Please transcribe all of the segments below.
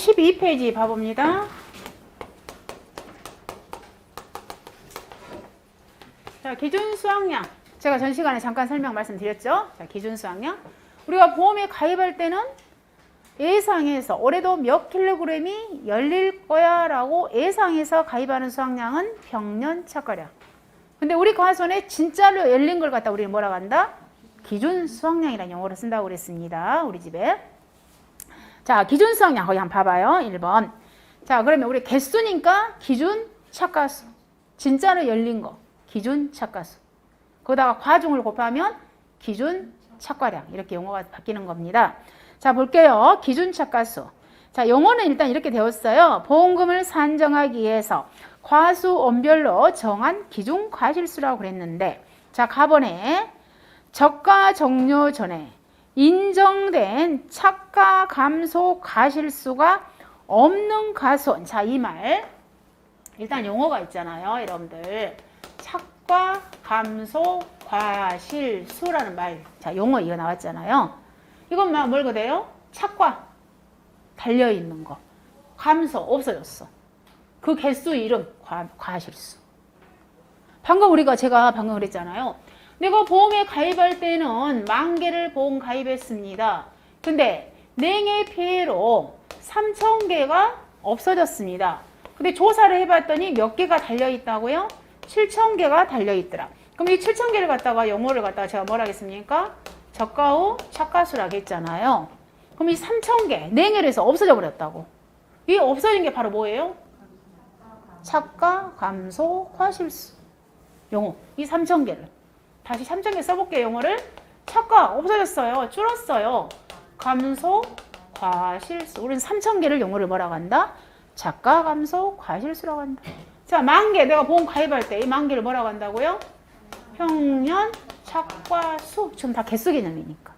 12페이지 봐봅니다. 자, 기준 수확량. 제가 전 시간에 잠깐 설명 말씀드렸죠. 자, 기준 수확량. 우리가 보험에 가입할 때는 예상해서 올해도 몇 킬로그램이 열릴 거야 라고 예상해서 가입하는 수확량은 평년 착가량. 근데 우리 가손에 진짜로 열린 걸 갖다 우리는 뭐라고 한다? 기준 수확량이라는 용어를 쓴다고 그랬습니다. 우리 집에. 자, 기준 수확량 거기 한번 봐봐요. 1번. 자, 그러면 우리 개수니까 기준 착가수. 진짜로 열린 거. 기준 착가수. 거기다가 과중을 곱하면 기준 착과량. 이렇게 용어가 바뀌는 겁니다. 자, 볼게요. 기준 착가수. 자, 용어는 일단 이렇게 되었어요. 보험금을 산정하기 위해서 과수원별로 정한 기준 과실수라고 그랬는데, 자, 가번에 저가 종료 전에 인정된 착가 감소 과실수가 없는 가손. 자, 이 말. 일단 용어가 있잖아요. 여러분들. 착과 감소 과실수라는 말. 자, 용어 이거 나왔잖아요. 이건 뭘 그래요? 착과 달려있는 거. 감소 없어졌어. 그 개수 이름 과실수. 제가 방금 그랬잖아요. 내가 보험에 가입할 때는 10,000개를 보험 가입했습니다. 근데 냉해 피해로 3,000개가 없어졌습니다. 근데 조사를 해봤더니 몇 개가 달려있다고요? 7,000개가 달려있더라. 그럼 이 7,000개를 갖다가 용어를 갖다가 제가 뭐라 하겠습니까? 저가 후 착가수라고 했잖아요. 그럼 이 3,000개 냉해로 해서 없어져 버렸다고. 이 없어진 게 바로 뭐예요? 착가 감소 과실수. 용어. 이 3,000개를. 다시 3,000개 써볼게요. 용어를. 착가 없어졌어요. 줄었어요. 감소 과실수. 우리는 3,000개를 용어를 뭐라고 한다? 착가 감소 과실수라고 한다. 자, 10,000개 내가 보험 가입할 때 이 10,000개를 뭐라고 한다고요? 평년 착과수. 지금 다 개수 개념이니까.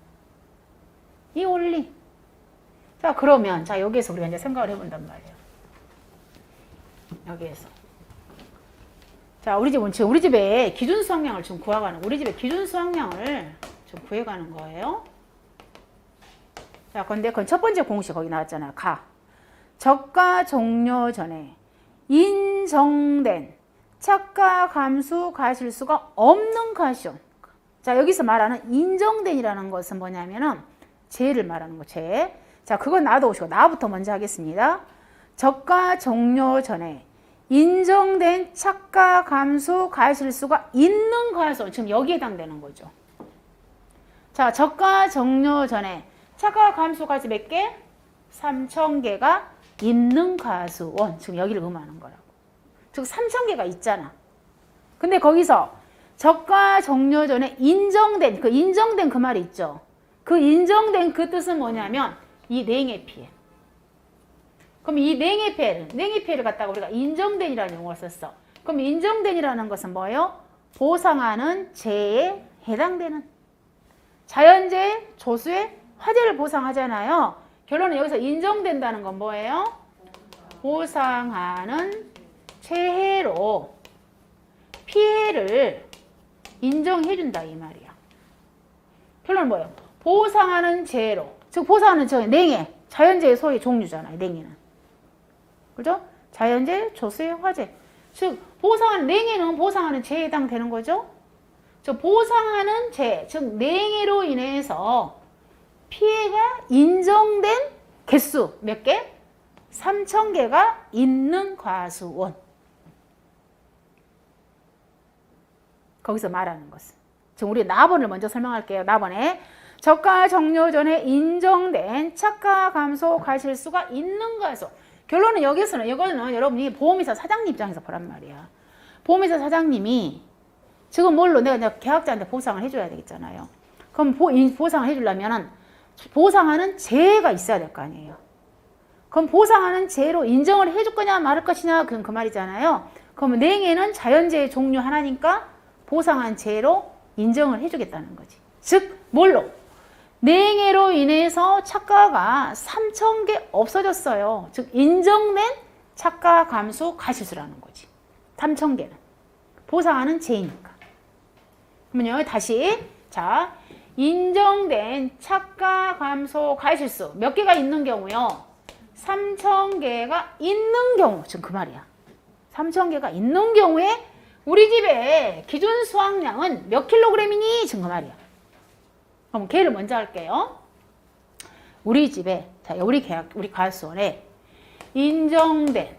이 원리. 자, 그러면 자, 여기에서 우리가 이제 생각을 해본단 말이에요. 여기에서. 자, 우리 집에 기준 수확량을 좀 구해가는, 우리 집에 기준 수확량을 좀 구해가는 거예요. 자, 근데 그건 첫 번째 공식 거기 나왔잖아요. 저가 종료 전에 인정된 착가 감수 과실수가 없는 가시온. 자, 여기서 말하는 인정된이라는 것은 뭐냐면은 죄를 말하는 거, 죄. 자, 그건 놔두시고 나부터 먼저 하겠습니다. 저가 종료 전에 인정된 착가 감수 과실수가 있는 가시온. 지금 여기에 해당되는 거죠. 자, 저가 종료 전에 착가 감수 과실 몇 개? 3,000개가 있는 가수원. 지금 여기를 의미하는 거라고. 즉 3,000개가 있잖아. 근데 거기서 저가 종료 전에 인정된 그 말이 있죠. 그 인정된 그 뜻은 뭐냐면 이 냉해 피해. 그럼 이 냉해 피해를 갖다가 우리가 인정된이라는 용어를 썼어. 그럼 인정된이라는 것은 뭐예요? 보상하는 재해에 해당되는 자연재해, 조수의 화재를 보상하잖아요. 결론은 여기서 인정된다는 건 뭐예요? 보상하는 재해로 피해를 인정해준다 이 말이야. 결론은 뭐예요? 보상하는 재해로. 즉 보상하는 저 냉해, 자연재해 소위 종류잖아요. 냉해는. 그죠? 자연재해, 조수의 화재. 즉 보상하는 냉해는 보상하는 재해에 해당되는 거죠. 즉 보상하는 재해, 즉 냉해로 인해서 피해가 인정된 개수 몇 개? 3,000개가 있는 과수원. 거기서 말하는 것은. 지금 우리 나번을 먼저 설명할게요. 나번에 저가 종료 전에 인정된 착가 감소 과실수가 있는 과수. 결론은 여기서는 이거는 여러분이 보험회사 사장님 입장에서 보란 말이야. 보험회사 사장님이 지금 뭘로 내가 계약자한테 보상을 해줘야 되겠잖아요. 그럼 보상을 해주려면은 보상하는 재해가 있어야 될 거 아니에요. 그럼 보상하는 재해로 인정을 해줄 거냐 말을 것이냐 그 말이잖아요. 그럼 냉해는 자연재해 종류 하나니까 보상한 재해로 인정을 해주겠다는 거지. 즉 뭘로? 냉해로 인해서 착가가 3,000개 없어졌어요. 즉 인정된 착가 감소 과실수라는 거지. 3,000개는 보상하는 재해니까. 그러면요 다시 자 인정된 착가 감소 과실수 몇 개가 있는 경우요? 3,000개가 있는 경우, 지금 그 말이야. 3,000개가 있는 경우에 우리 집의 기준 수확량은 몇 킬로그램이니? 지금 그 말이야. 그럼 걔를 먼저 할게요. 우리 집에, 자, 우리 가수원에 인정된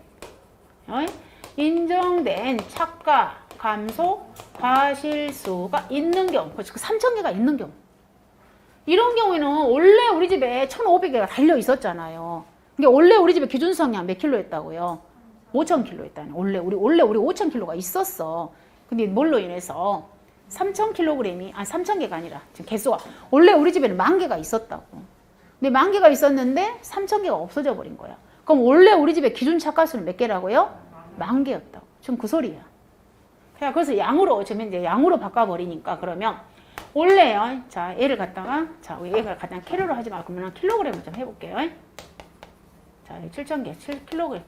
착가, 감소, 과실수가 있는 경우, 그 3,000개가 있는 경우. 이런 경우에는 원래 우리 집에 1,500개가 달려 있었잖아요. 이게 원래 우리 집에 기준 수확량 몇 킬로 했다고요? 5,000킬로 했다네. 원래 우리 5,000킬로가 있었어. 근데 뭘로 인해서 3,000개가 아니라 지금 개수가 원래 우리 집에는 10,000개가 있었다고. 근데 10,000개가 있었는데 3,000개가 없어져 버린 거야. 그럼 원래 우리 집에 기준 착가수는 몇 개라고요? 10,000개였다고. 지금 그 소리야. 그래서 지금 이제 양으로 바꿔버리니까 그러면 원래요. 자, 얘를 갖다가 얘가 갖다가 캐로로 하지 말고 그러면 킬로그램을 좀 해볼게요. 자, 7,000개, 7kg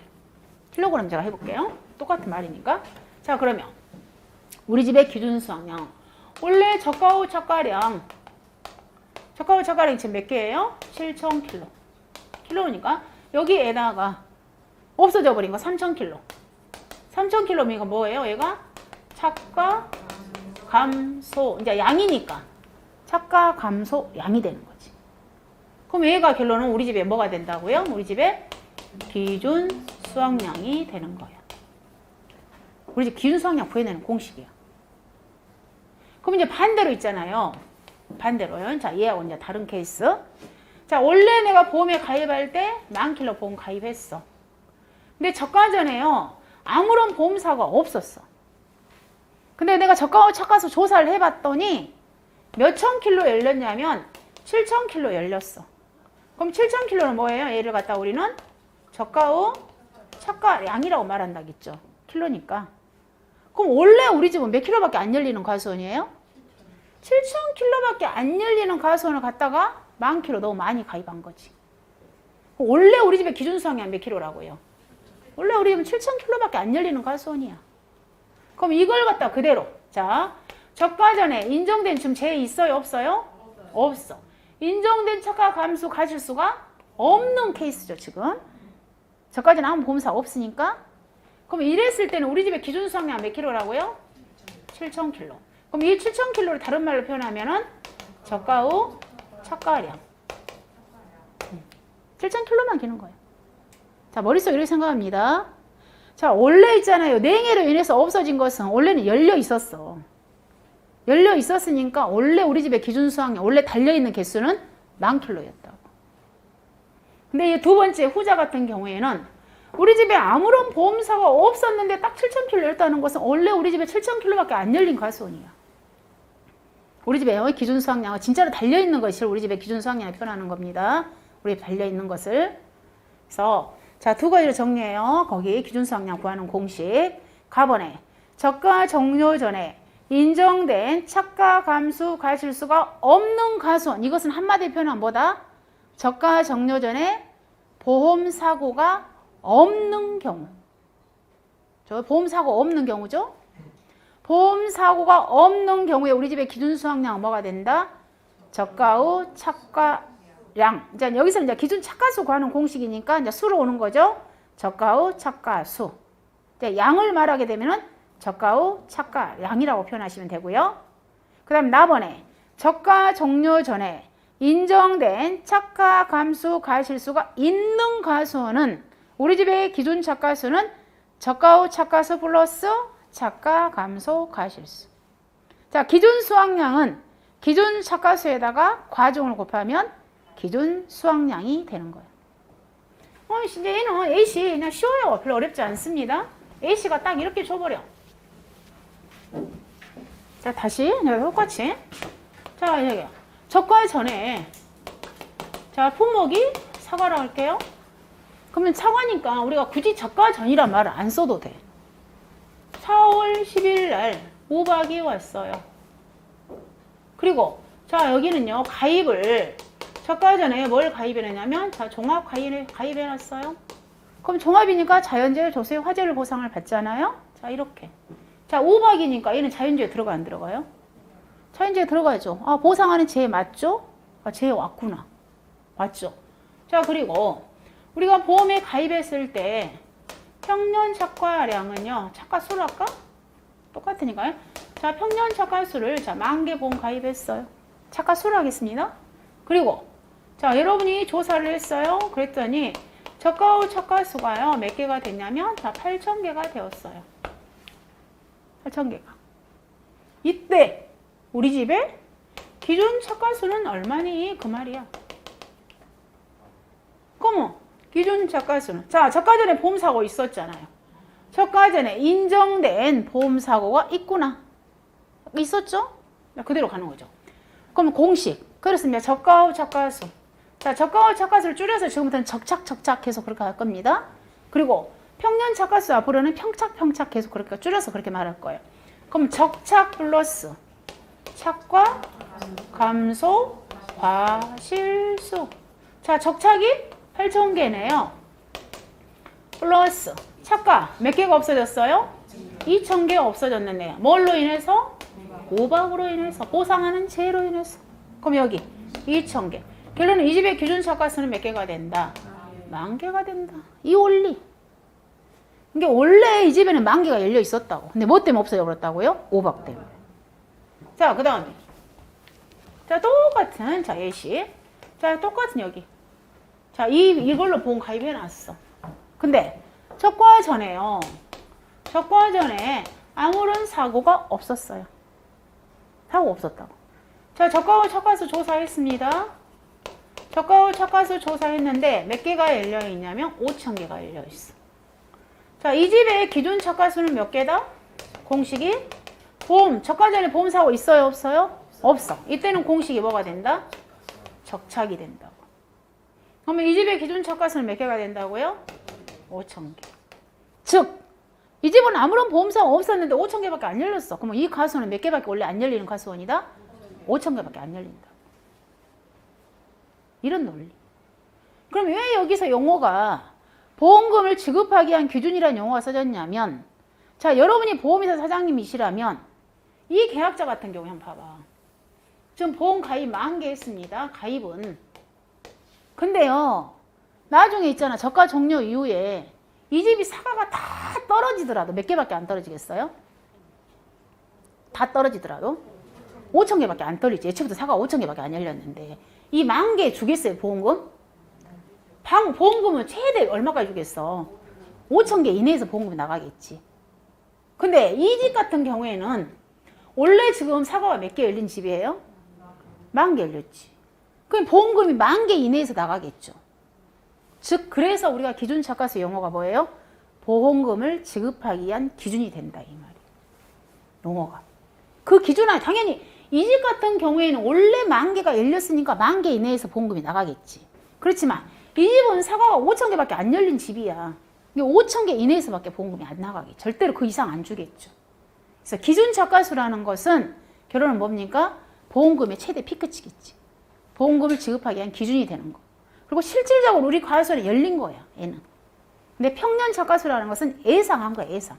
제가 해볼게요. 똑같은 말이니까. 자, 그러면 우리 집의 기준 수확량 원래 저가후 착가량 지금 몇 개예요? 7,000kg. 킬로니까 여기에다가 없어져 버린 거 3,000kg. 3,000kg면 뭐예요? 얘가 착가 감소, 이제 양이니까 착가 감소 양이 되는 거지. 그럼 얘가 결론은 우리 집에 뭐가 된다고요? 우리 집에 기준 수확량이 되는 거야. 우리 집 기준 수확량 구해내는 공식이야. 그럼 이제 반대로 있잖아요. 반대로요. 자, 얘하고 이제 다른 케이스. 자, 원래 내가 보험에 가입할 때 10,000kg 보험 가입했어. 근데 저가전에요. 아무런 보험사가 없었어. 근데 내가 저가 착가서 조사를 해봤더니 몇천 킬로 열렸냐면 7,000킬로 열렸어. 그럼 7,000킬로는 뭐예요? 얘를 갖다 우리는 저가후 착가량이라고 말한다겠죠. 킬로니까. 그럼 원래 우리 집은 몇 킬로밖에 안 열리는 가수원이에요? 7,000킬로밖에 안 열리는 가수원을 갖다가 10,000킬로 너무 많이 가입한 거지. 원래 우리 집의 기준 수확량 몇 킬로라고요? 원래 우리 집은 7,000킬로밖에 안 열리는 가수원이야. 그럼 이걸 갖다 그대로. 자, 저가전에 인정된 지금 제 있어요? 없어요? 없어. 인정된 착가 감수 가질 수가 없는 케이스죠, 지금. 저가전에 아무 보험사 없으니까. 그럼 이랬을 때는 우리 집의 기준 수확량 몇 킬로라고요? 7,000킬로. 그럼 이 7,000킬로를 다른 말로 표현하면은 저가후 착가량. 7,000킬로만 기는 거예요. 자, 머릿속에 이렇게 생각합니다. 자, 원래 있잖아요. 냉해로 인해서 없어진 것은 원래는 열려 있었어. 열려 있었으니까 원래 우리 집의 기준 수확량, 원래 달려있는 개수는 10,000킬로였다고. 근데 이 두 번째 후자 같은 경우에는 우리 집에 아무런 보험사가 없었는데 딱 7,000킬로 열렸다는 것은 원래 우리 집에 7,000킬로밖에 안 열린 가수원이야. 우리 집에 기준 수확량은 진짜로 달려있는 것이 우리 집의 기준 수확량을 표현하는 겁니다. 우리 집에 달려있는 것을. 그래서 자, 두 가지로 정리해요. 거기 기준 수확량 구하는 공식. 가번에 저가 종료 전에 인정된 착가 감수 과실수가 없는 가수원. 이것은 한마디로 표현하면 뭐다? 저가 종료 전에 보험 사고가 없는 경우. 저 보험 사고 없는 경우죠? 보험 사고가 없는 경우에 우리 집의 기준 수확량은 뭐가 된다? 저가 후 착가량. 이제 여기서 이제 기준 착가수 구하는 공식이니까 이제 수로 오는 거죠. 저가 후 착가수. 이제 양을 말하게 되면은 저가 후 착가량이라고 표현하시면 되고요. 그다음 나번에 저가 종료 전에 인정된 착가 감수 과실수가 있는 가수는 우리 집의 기준 착가수는 저가 후 착가수 플러스 착가 감소 과실수. 자, 기준 수확량은 기준 착가수에다가 과종을 곱하면 기준 수확량이 되는 거예요. 이제 얘는 A씨 그냥 쉬워요. 별로 어렵지 않습니다. A씨가 딱 이렇게 줘버려. 자, 다시 내가 똑같이. 자, 여기요. 저가 전에 자, 품목이 사과라고 할게요. 그러면 사과니까 우리가 굳이 저가 전이란 말을 안 써도 돼. 4월 10일 날 우박이 왔어요. 그리고 자, 여기는요. 가입을 저가 전에 뭘 가입해놨냐면 자, 종합 가입해놨어요. 그럼 종합이니까 자연재해 조세 화재를 보상을 받잖아요. 자, 이렇게. 자, 우박이니까 얘는 자연재해 들어가 안 들어가요? 자연재해 들어가죠. 아, 보상하는 재해 맞죠? 아, 재해 왔구나. 맞죠? 자, 그리고 우리가 보험에 가입했을 때 평년 착과량은요. 착과수로 할까? 똑같으니까요. 자, 평년 착과수를 자, 10,000개 보험 가입했어요. 착과수로 하겠습니다. 그리고 자, 여러분이 조사를 했어요. 그랬더니 저가 후 착과수가요. 몇 개가 됐냐면 자, 8,000개가 되었어요. 8,000개가. 이때 우리 집에 기준 착과수는 얼마니? 그 말이야. 그러면 기준 착과수는 자, 저가 전에 보험사고 있었잖아요. 저가 전에 인정된 보험사고가 있구나. 있었죠? 그대로 가는 거죠. 그럼 공식. 그렇습니다. 저가 후 착과수. 자, 저가 후 착과수를 줄여서 지금부터는 적착 계속 그렇게 할 겁니다. 그리고 평년 착과수 앞으로는 평착 계속 그렇게 줄여서 그렇게 말할 거예요. 그럼 적착 플러스 착과 감소 과실수. 자, 적착이 8,000개네요. 플러스 착과 몇 개가 없어졌어요? 2,000개가 없어졌는데요. 뭘로 인해서? 오박으로 인해서. 보상하는 죄로 인해서. 그럼 여기 2,000개. 결론은 이 집의 기준 착과수는 몇 개가 된다? 10,000개가 된다. 이 원리. 이게 원래 이 집에는 10,000개가 열려 있었다고. 근데 뭐 때문에 없어져 버렸다고요? 오박 때문에. 자, 그 다음에. 자, 똑같은, 자, 예시. 자, 똑같은 여기. 자, 이걸로 보험 가입해 놨어. 근데, 적과 전에요. 적과 전에 아무런 사고가 없었어요. 사고 없었다고. 자, 적과 후 착과수 조사했습니다. 적과 후 착과수 조사했는데 몇 개가 열려 있냐면 5,000개가 열려 있어. 자, 이 집의 기준 착과수는 몇 개다? 공식이 보험, 저가 전에 보험 사고 있어요, 없어요? 없어. 이때는 공식이 뭐가 된다? 적착이 된다고. 그러면 이 집의 기준 착과수는 몇 개가 된다고요? 5,000개. 즉, 이 집은 아무런 보험 사고 없었는데 5,000개밖에 안 열렸어. 그러면 이 가수는 몇 개밖에 원래 안 열리는 가수원이다? 5,000개밖에 안 열린다. 이런 논리. 그럼 왜 여기서 용어가 보험금을 지급하기 위한 기준이라는 용어가 써졌냐면, 자, 여러분이 보험회사 사장님이시라면 이 계약자 같은 경우에 한번 봐봐. 지금 보험 가입 10,000개 했습니다. 가입은. 근데요, 나중에 있잖아. 저가 종료 이후에 이 집이 사과가 다 떨어지더라도 몇 개밖에 안 떨어지겠어요? 다 떨어지더라도 5,000개밖에 안 떨리지. 예초부터 사과가 5,000개밖에 안 열렸는데 이 10,000개 주겠어요, 보험금? 보험금은 최대 얼마까지 주겠어? 5,000개 이내에서 보험금이 나가겠지. 근데 이 집 같은 경우에는 원래 지금 사과가 몇 개 열린 집이에요? 10,000개 열렸지. 그럼 보험금이 10,000개 이내에서 나가겠죠. 즉, 그래서 우리가 기준 착과수 용어가 뭐예요? 보험금을 지급하기 위한 기준이 된다, 이 말이에요. 용어가. 그 기준은 당연히 이 집 같은 경우에는 원래 10,000개가 열렸으니까 10,000개 이내에서 보험금이 나가겠지. 그렇지만 이 집은 사과가 5,000개밖에 안 열린 집이야. 5,000개 이내에서밖에 보험금이 안 나가게. 절대로 그 이상 안 주겠죠. 그래서 기준 착과수라는 것은 결론은 뭡니까? 보험금의 최대 피크치겠지. 보험금을 지급하기 위한 기준이 되는 거. 그리고 실질적으로 우리 과수원에 열린 거야, 얘는. 근데 평년 착과수라는 것은 예상한 거야, 예상.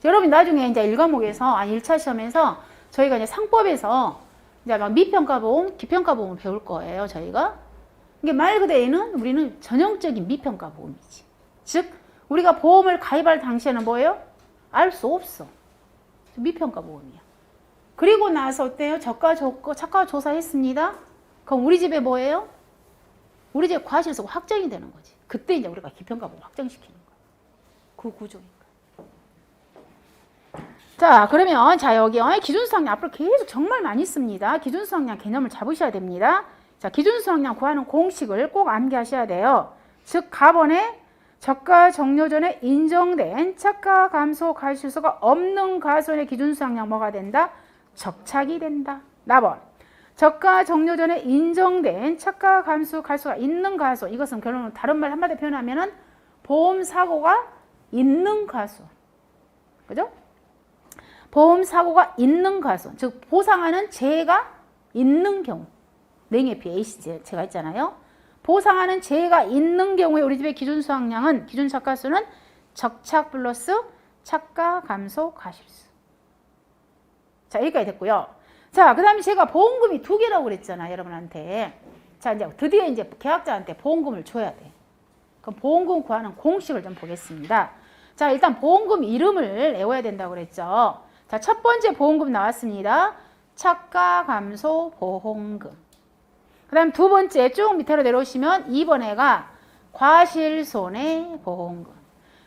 여러분 나중에 이제 1과목에서, 1차 시험에서 저희가 이제 상법에서 이제 막 미평가보험, 기평가보험을 배울 거예요, 저희가. 이게 말 그대로 얘는 우리는 전형적인 미평가보험이지. 즉, 우리가 보험을 가입할 당시에는 뭐예요? 알 수 없어. 미평가보험이야. 그리고 나서 어때요? 저가 조사했습니다. 그럼 우리 집에 뭐예요? 우리 집에 과실수가 확정이 되는 거지. 그때 이제 우리가 기평가보험 확정시키는 거야. 그 구조니까. 자, 그러면 자 여기 기준수학량 앞으로 계속 정말 많이 씁니다. 기준수학량 개념을 잡으셔야 됩니다. 자, 기준수학량 구하는 공식을 꼭 암기하셔야 돼요. 즉, 가번에 저가 종료 전에 인정된 착가 감소 과실수가 없는 가수원의 기준수학량 뭐가 된다? 적착이 된다. 나번 저가 종료 전에 인정된 착가 감소 과실수가 있는 가수원. 이것은 결론은 다른 말 한마디 표현하면은 보험 사고가 있는 가수원. 그죠? 보험 사고가 있는 가수원. 즉, 보상하는 죄가 있는 경우. 냉해피 A씨제가 있잖아요. 보상하는 죄가 있는 경우에 우리 집의 기준 수학량은, 기준 착과수는 적착 플러스 착가 감소 과실수. 자, 여기까지 됐고요. 자, 그 다음에 제가 보험금이 2개라고 그랬잖아요, 여러분한테. 자, 이제 드디어 이제 계약자한테 보험금을 줘야 돼. 그럼 보험금 구하는 공식을 좀 보겠습니다. 자, 일단 보험금 이름을 외워야 된다고 그랬죠. 자, 첫 번째 보험금 나왔습니다. 차가 감소 보험금. 그 다음 두 번째 쭉 밑으로 내려오시면 2번에가 과실손해 보험금.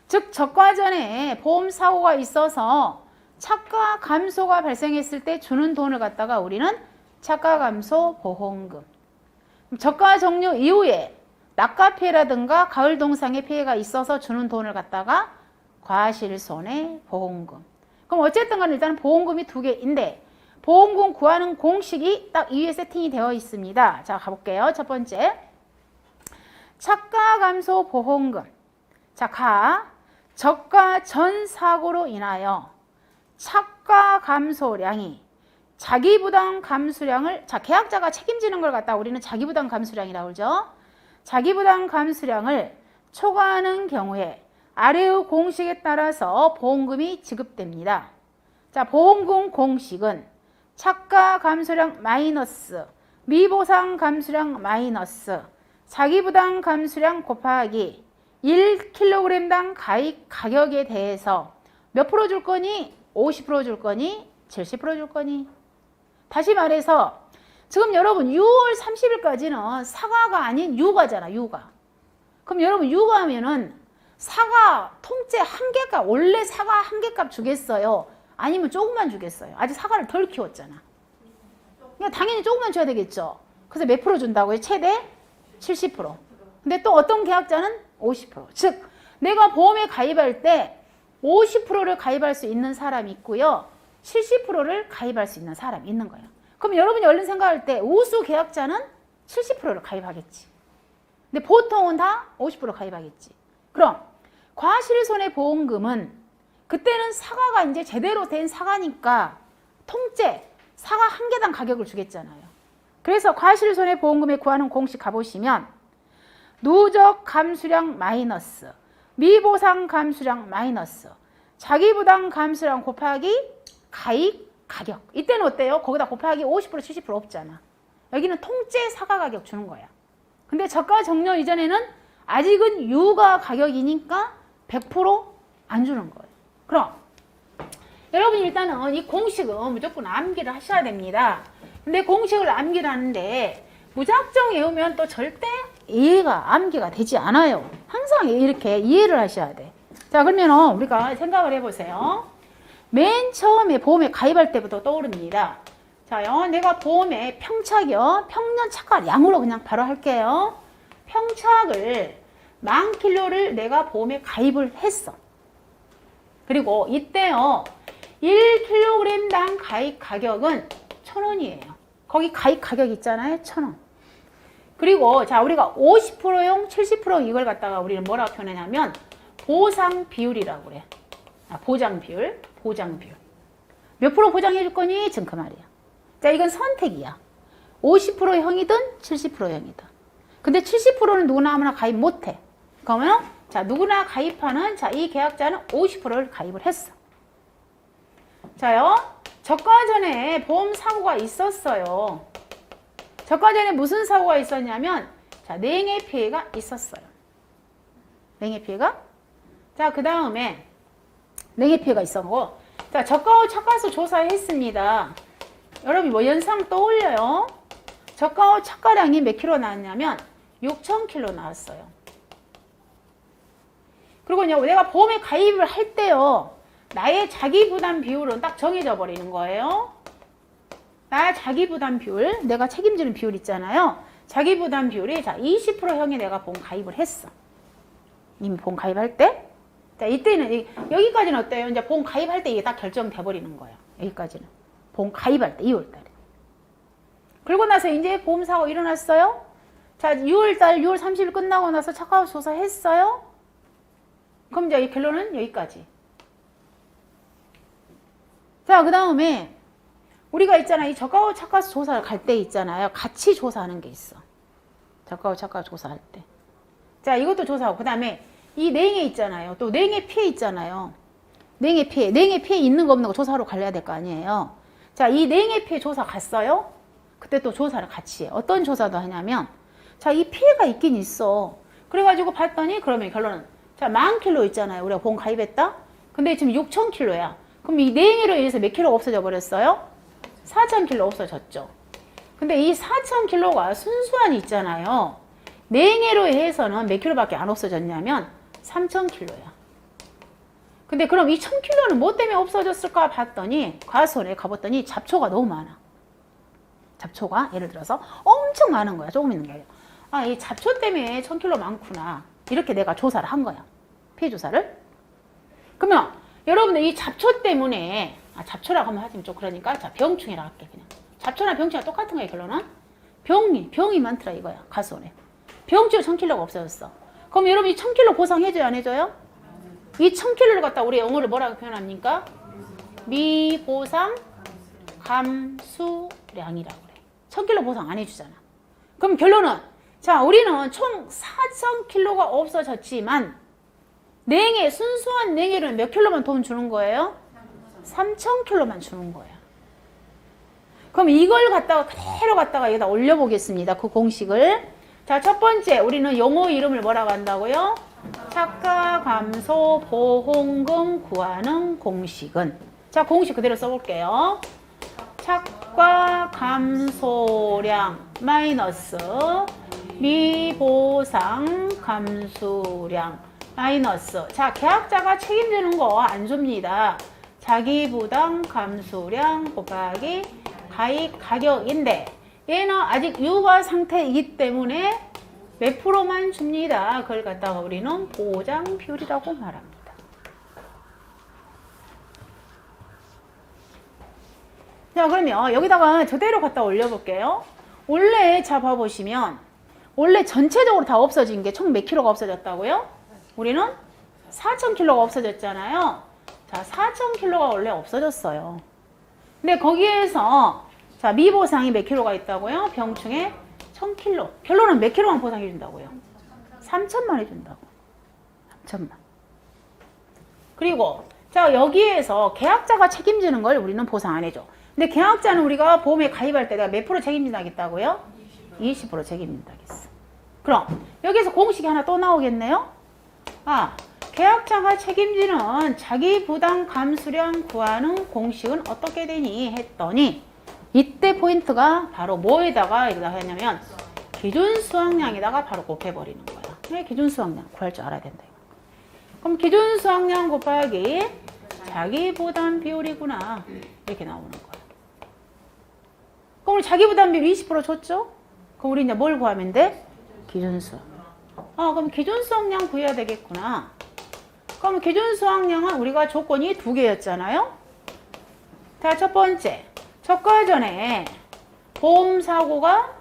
즉, 적과 전에 보험 사고가 있어서 차가 감소가 발생했을 때 주는 돈을 갖다가 우리는 차가 감소 보험금. 적가 종료 이후에 낙가 피해라든가 가을 동상의 피해가 있어서 주는 돈을 갖다가 과실손해 보험금. 그럼 어쨌든 간에 일단 보험금이 두 개인데 보험금 구하는 공식이 딱 위에 세팅이 되어 있습니다. 자, 가볼게요. 첫 번째. 차가 감소 보험금. 자, 적가 전 사고로 인하여 차가 감소량이 자기부담 감수량을, 자, 계약자가 책임지는 걸 갖다 우리는 자기부담 감수량이라고 그러죠. 자기부담 감수량을 초과하는 경우에 아래의 공식에 따라서 보험금이 지급됩니다. 자, 보험금 공식은 차가 감소량 마이너스 미보상 감수량 마이너스 자기부담 감수량 곱하기 1kg당 가입 가격에 대해서 몇 프로 줄 거니? 50% 줄 거니? 70% 줄 거니? 다시 말해서 지금 여러분 6월 30일까지는 사과가 아닌 유가잖아, 유가. 그럼 여러분 유가면은 사과 통째 한 개값, 원래 사과 한 개값 주겠어요? 아니면 조금만 주겠어요? 아직 사과를 덜 키웠잖아. 그러니까 당연히 조금만 줘야 되겠죠. 그래서 몇 프로 준다고요? 최대 70%. 근데 또 어떤 계약자는 50%. 즉 내가 보험에 가입할 때 50%를 가입할 수 있는 사람이 있고요. 70%를 가입할 수 있는 사람이 있는 거예요. 그럼 여러분이 얼른 생각할 때 우수 계약자는 70%를 가입하겠지. 근데 보통은 다 50% 가입하겠지. 그럼 과실손해보험금은 그때는 사과가 이제 제대로 된 사과니까 통째 사과 한 개당 가격을 주겠잖아요. 그래서 과실손해보험금에 구하는 공식 가보시면 누적 감수량 마이너스 미보상 감수량 마이너스 자기부담 감수량 곱하기 가입 가격. 이때는 어때요? 거기다 곱하기 50% 70% 없잖아. 여기는 통째 사과 가격 주는 거야. 근데 저가 종료 이전에는 아직은 유가 가격이니까 100% 안 주는 거예요. 그럼 여러분이 일단은 이 공식은 무조건 암기를 하셔야 됩니다. 근데 공식을 암기를 하는데 무작정 외우면 또 절대 이해가 암기가 되지 않아요. 항상 이렇게 이해를 하셔야 돼. 자, 그러면 우리가 생각을 해보세요. 맨 처음에 보험에 가입할 때부터 떠오릅니다. 자요, 내가 보험에 평착이요. 평년 착과량으로 그냥 바로 할게요. 평착을 10,000km를 내가 보험에 가입을 했어. 그리고 이때요. 1kg당 가입 가격은 1,000원이에요. 거기 가입 가격 있잖아요. 1,000원. 그리고 자, 우리가 50%용 70% 이걸 갖다가 우리는 뭐라고 표현하냐면 보상 비율이라고 그래. 보장 비율. 보장 비율. 몇 프로 보장해 줄 거니? 지금 그 말이야. 자, 이건 선택이야. 50%형이든 70%형이든. 근데 70%는 누구나 아무나 가입 못 해. 그러면 자, 누구나 가입하는 자, 이 계약자는 50%를 가입을 했어. 자요. 저가 전에 보험 사고가 있었어요. 저가 전에 무슨 사고가 있었냐면 자, 냉해 피해가 있었어요. 냉해 피해가? 자, 그다음에 냉해 피해가 있었고, 자, 저가 후 착과수 조사했습니다. 여러분 뭐 연상 떠올려요? 저가 후 착과량이 몇 킬로 나왔냐면 6,000kg 나왔어요. 그리고 내가 보험에 가입을 할 때요, 나의 자기 부담 비율은 딱 정해져 버리는 거예요. 나의 자기 부담 비율, 내가 책임지는 비율 있잖아요. 자기 부담 비율이 자 20%형에 내가 보험 가입을 했어. 이미 보험 가입할 때. 자, 이때는 여기까지는 어때요? 이제 보험 가입할 때 이게 딱 결정돼 버리는 거예요. 여기까지는 보험 가입할 때 2월달에. 그리고 나서 이제 보험 사고 일어났어요. 자, 6월 30일 끝나고 나서 착과후 조사했어요. 그럼 이제 이 결론은 여기까지. 자, 그 다음에 우리가 있잖아, 이 저가후 착과수 조사를 갈 때 있잖아요. 같이 조사하는 게 있어. 저가후 착과수 조사할 때. 자, 이것도 조사하고, 그 다음에 이 냉해 있잖아요. 또 냉해 피해 있잖아요. 냉해 피해 있는 거 없는 거 조사하러 가야 될 거 아니에요. 자, 이 냉해 피해 조사 갔어요. 그때 또 조사를 같이 해. 어떤 조사도 하냐면 자, 이 피해가 있긴 있어. 그래가지고 봤더니 그러면 결론은 자, 10,000kg 있잖아요. 우리가 보험 가입했다. 근데 지금 6,000kg야. 그럼 이 냉해로 인해서 몇 킬로가 없어져 버렸어요? 4,000kg 없어졌죠. 근데 이 4,000kg가 순수한이 있잖아요. 냉해로 해서는 몇 킬로밖에 안 없어졌냐면 3,000kg야. 근데 그럼 이 1,000kg는 뭐 때문에 없어졌을까 봤더니 과수원에 가봤더니 잡초가 너무 많아. 잡초가 예를 들어서 엄청 많은 거야. 조금 있는 게 아니라. 아, 이 잡초 때문에 1,000kg 많구나. 이렇게 내가 조사를 한 거야. 피해 조사를. 그러면 여러분들 이 잡초 때문에 잡초라고 하면 하시면 좀 그러니까 자, 병충해라 할게 그냥. 잡초나 병충해가 똑같은 거야 결론은. 병이 많더라 이거야. 과수원에. 병충해 1,000kg가 없어졌어. 그럼 여러분 이 1,000kg 보상해줘요 안 해줘요? 이 1,000kg를 갖다 우리 영어를 뭐라고 표현합니까? 미보상 감수량이라고 그래. 1,000kg 보상 안 해주잖아. 그럼 결론은 자 우리는 총 4,000kg가 없어졌지만 냉해 순수한 냉해로는 몇 킬로만 돈 주는 거예요? 3,000kg만 주는 거야. 그럼 이걸 갖다가 그대로 갖다가 여기다 올려보겠습니다. 그 공식을. 자, 첫 번째 우리는 용어 이름을 뭐라고 한다고요? 차가 감소 보험금 구하는 공식은 자 공식 그대로 써볼게요. 차가 감소량 마이너스 미보상 감수량 마이너스 자 계약자가 책임지는 거 안 줍니다. 자기부담 감수량 곱하기 가입 가격인데 얘는 아직 유가 상태이기 때문에 몇 프로만 줍니다. 그걸 갖다가 우리는 보장 비율이라고 말합니다. 자 그러면 여기다가 저대로 갖다 올려볼게요. 원래 자 봐보시면 원래 전체적으로 다 없어진 게 총 몇 킬로가 없어졌다고요? 우리는 4,000kg가 없어졌잖아요. 자 4,000kg가 원래 없어졌어요. 근데 거기에서 자 미보상이 몇 킬로가 있다고요? 병충해 1,000kg. 결론은 몇 킬로만 보상해 준다고요? 3,000만 해준다고. 3,000만. 그리고 자 여기에서 계약자가 책임지는 걸 우리는 보상 안 해줘. 근데 계약자는 우리가 보험에 가입할 때 내가 몇 프로 책임진다겠다고요? 20% 책임진다겠어. 그럼 여기서 공식이 하나 또 나오겠네요. 아 계약자가 책임지는 자기 부담 감수량 구하는 공식은 어떻게 되니 했더니 이때 포인트가 바로 뭐에다가 이러다 하냐면 기준 수확량에다가 바로 곱해버리는 거야. 왜 기준 수확량 구할 줄 알아야 된다. 그럼 기준 수확량 곱하기 자기 부담 비율이구나 이렇게 나오는 거야. 그럼 우리 자기 부담 비율 20% 줬죠? 그럼 우리 이제 뭘 구하면 돼? 기준 수확. 그럼 기준 수확량 구해야 되겠구나. 그럼 기준 수확량은 우리가 조건이 두 개였잖아요. 자, 첫 번째. 저가 전에 보험사고가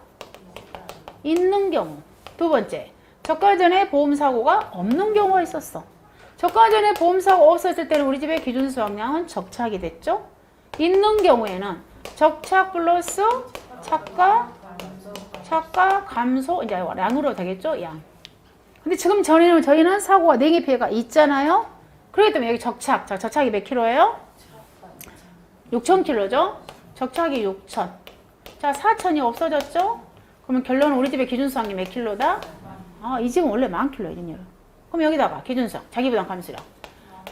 있는 경우. 두 번째. 저가 전에 보험사고가 없는 경우가 있었어. 저가 전에 보험사고 없었을 때는 우리 집의 기준 수확량은 적착이 됐죠. 있는 경우에는 적착 플러스 차가 감소 이제 양으로 되겠죠. 양. 근데 지금 저희는 사고가 냉해 피해가 있잖아요. 그렇기 때문에 여기 적착. 자, 적착이 몇 킬로예요? 6,000kg죠. 적착이 6,000. 자, 4,000이 없어졌죠? 그러면 결론은 우리 집의 기준수확이 몇 킬로다? 이 집은 원래 10,000kg거든요. 그럼 여기다가 기준수확, 자기부담 감수량.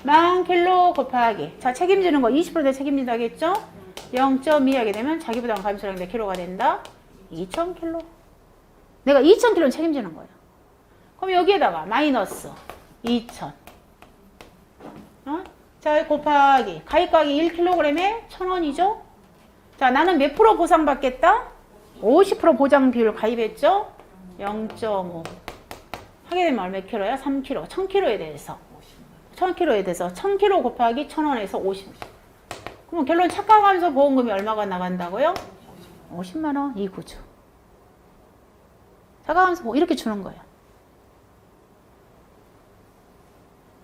10,000kg 곱하기. 자, 책임지는 거 20% 책임진다겠죠? 0.2 하게 되면 자기부담 감수량 몇 킬로가 된다? 2,000kg. 내가 2,000kg는 책임지는 거예요. 그럼 여기에다가 마이너스 2,000. 자, 곱하기. 가입가격이 1kg에 1,000원이죠? 자, 나는 몇 프로 보상받겠다? 50% 보장 비율 가입했죠? 0.5. 하게 되면 얼마 킬로야? 3kg. 1,000kg에 대해서. 1,000kg에 대해서 1,000kg 곱하기 1,000원에서 50. 그럼 결론 착각하면서 보험금이 얼마가 나간다고요? 50만 원. 이 구조. 착각하면서 뭐 이렇게 주는 거예요.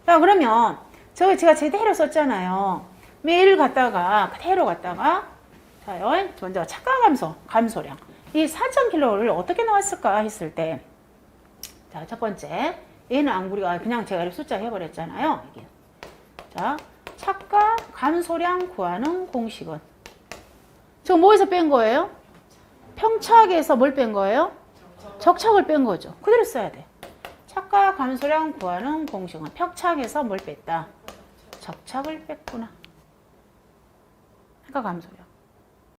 자, 그러면 제가 제대로 썼잖아요. 매일 갔다가 그대로 갔다가 자요. 먼저 착각감소 감소량. 이 4,000kg를 어떻게 나왔을까 했을 때 자, 첫 번째 얘는 우리가 그냥 제가 이렇게 숫자 해버렸잖아요. 이게. 자, 착각 감소량 구하는 공식은 지금 뭐에서 뺀 거예요? 평착에서 뭘 뺀 거예요? 적착을 뺀 거죠. 그대로 써야 돼. 착과 감소량 구하는 공식은 펴착에서 뭘 뺐다? 적착을 뺐구나. 착과 감소량.